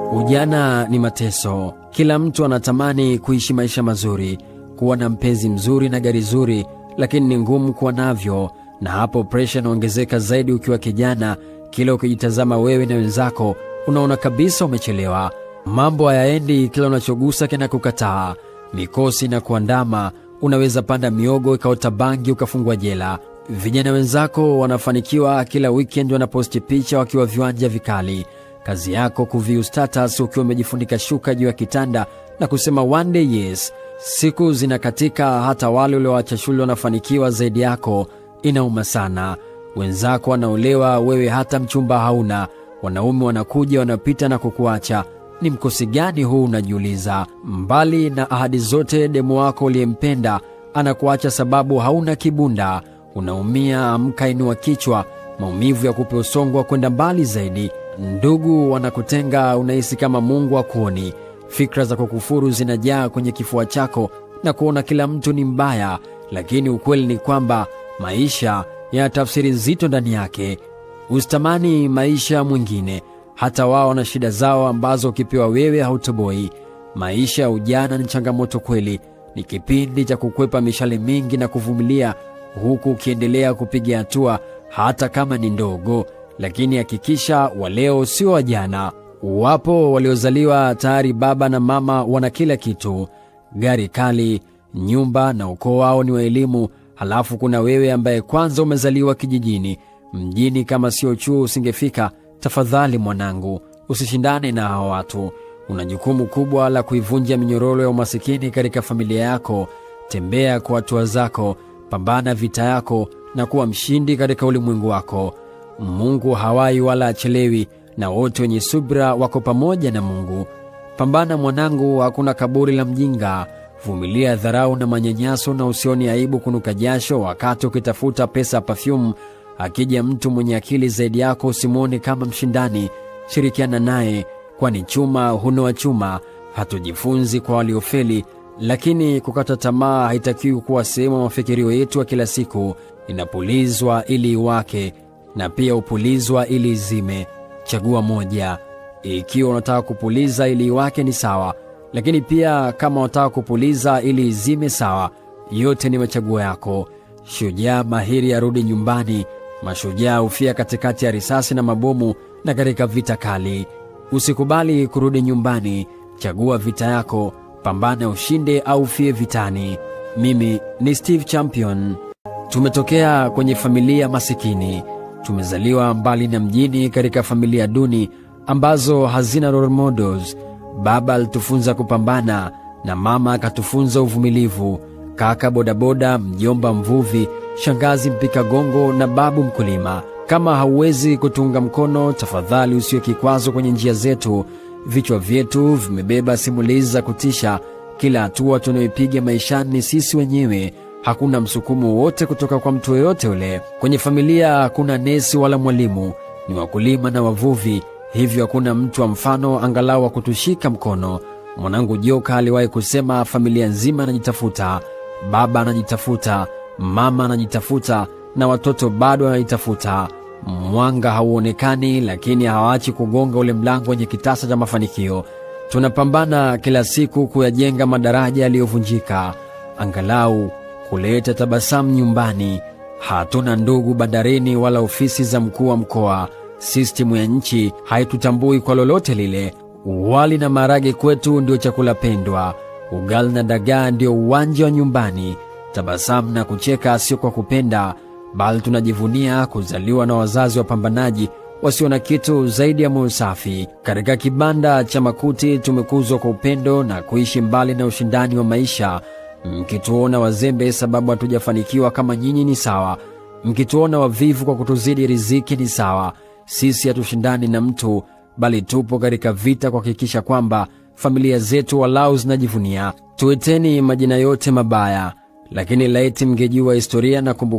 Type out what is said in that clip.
Ujana ni mateso. Kila mtu anatamani kuishi maisha mazuri, kuwa na mpenzi mzuri na gari zuri, lakini ni ngumu kuwa navyo, na hapo pressure inaongezeka zaidi ukiwa kijana. Kila ukijitazama wewe na wenzako, unaona kabisa umechelewa. Mambo hayaendi, kila unachogusa kinakukataa. Mikosi na kuandama, unaweza panda miogo ikaota bangi ukafungwa jela. Vijana wenzako wanafanikiwa, kila weekend wanaposti picha wakiwa viwanja vikali. Kazi yako kuview status ukiwa umejifunika shuka juu ya kitanda na kusema one day yes. Siku zinakatika, hata wale walioacha shule wanafanikiwa zaidi yako. Inauma sana. Wenzako wanaolewa, wewe hata mchumba hauna. Wanaume wanakuja wanapita na kukuacha. Ni mkosi gani huu, unajiuliza? Mbali na ahadi zote, demu wako uliyempenda anakuacha sababu hauna kibunda. Unaumia, amka, inua kichwa. Maumivu ya kupe usongo kwenda mbali zaidi. Ndugu wanakutenga, unahisi kama Mungu hakuoni. Fikra za kukufuru zinajaa kwenye kifua chako na kuona kila mtu ni mbaya, lakini ukweli ni kwamba maisha yana tafsiri nzito ndani yake. Usitamani maisha mwingine, hata wao na shida zao ambazo ukipewa wewe hautoboi. Maisha ya ujana ni changamoto kweli, ni kipindi cha kukwepa mishale mingi na kuvumilia, huku ukiendelea kupiga hatua hata kama ni ndogo. Lakini hakikisha waleo sio wajana. Wapo waliozaliwa tayari baba na mama wana kila kitu, gari kali, nyumba na ukoo wao ni wa elimu. Halafu kuna wewe ambaye kwanza umezaliwa kijijini. Mjini kama sio chuo usingefika. Tafadhali mwanangu, usishindane na hao watu. Una jukumu kubwa la kuivunja minyororo ya umasikini katika familia yako. Tembea kwa hatua zako, pambana vita yako na kuwa mshindi katika ulimwengu wako. Mungu hawai wala achelewi, na wote wenye subira wako pamoja na Mungu. Pambana mwanangu, hakuna kaburi la mjinga. Vumilia dharau na manyanyaso, na usioni aibu kunuka jasho wakati ukitafuta pesa perfume. Akija mtu mwenye akili zaidi yako, usimuone kama mshindani. Shirikiana naye, kwani chuma hunoa chuma. Hatujifunzi kwa waliofeli, lakini kukata tamaa haitakiwi kuwa sehemu ya mafikirio yetu ya kila siku. Inapulizwa ili iwake, na pia upulizwa ili izime. Chagua moja. Ikiwa unataka kupuliza ili iwake ni sawa, lakini pia kama unataka kupuliza ili izime sawa. Yote ni machaguo yako. Shujaa mahiri arudi nyumbani. Mashujaa hufia katikati ya risasi na mabomu na katika vita kali. Usikubali kurudi nyumbani. Chagua vita yako. Pambana ushinde au ufie vitani. Mimi ni Steve Champion. Tumetokea kwenye familia masikini. Tumezaliwa mbali na mjini, katika familia duni ambazo hazina role models. Baba alitufunza kupambana na mama akatufunza uvumilivu. Kaka bodaboda, mjomba mvuvi, shangazi mpika gongo na babu mkulima. Kama hauwezi kutunga mkono, tafadhali usiwe kikwazo kwenye njia zetu. Vichwa vyetu vimebeba simulizi za kutisha. Kila hatua tunayopiga maishani ni sisi wenyewe. Hakuna msukumo wote kutoka kwa mtu yeyote ule. Kwenye familia hakuna nesi wala mwalimu, ni wakulima na wavuvi. Hivyo hakuna mtu wa mfano angalau wa kutushika mkono. Mwanangu Joka aliwahi kusema, familia nzima anajitafuta. Baba anajitafuta, mama anajitafuta, na watoto bado wanajitafuta. Mwanga hauonekani, lakini hawaachi kugonga ule mlango wenye kitasa cha mafanikio. Tunapambana kila siku kuyajenga madaraja yaliyovunjika, angalau kuleta tabasamu nyumbani. Hatuna ndugu bandarini wala ofisi za mkuu wa mkoa. Sistimu ya nchi haitutambui kwa lolote lile. Wali na marage kwetu ndio chakula pendwa. Ugali na dagaa ndio uwanja wa nyumbani. Tabasamu na kucheka sio kwa kupenda, bali tunajivunia kuzaliwa na wazazi wapambanaji wasio na kitu zaidi ya moyo safi. Katika kibanda cha makuti tumekuzwa kwa upendo na kuishi mbali na ushindani wa maisha. Mkituona wazembe sababu hatujafanikiwa kama nyinyi ni sawa. Mkituona wavivu kwa kutuzidi riziki ni sawa. Sisi hatushindani na mtu, bali tupo katika vita kuhakikisha kwamba familia zetu walau zinajivunia. Tueteni majina yote mabaya, lakini laiti mngejua historia na kumbukumbu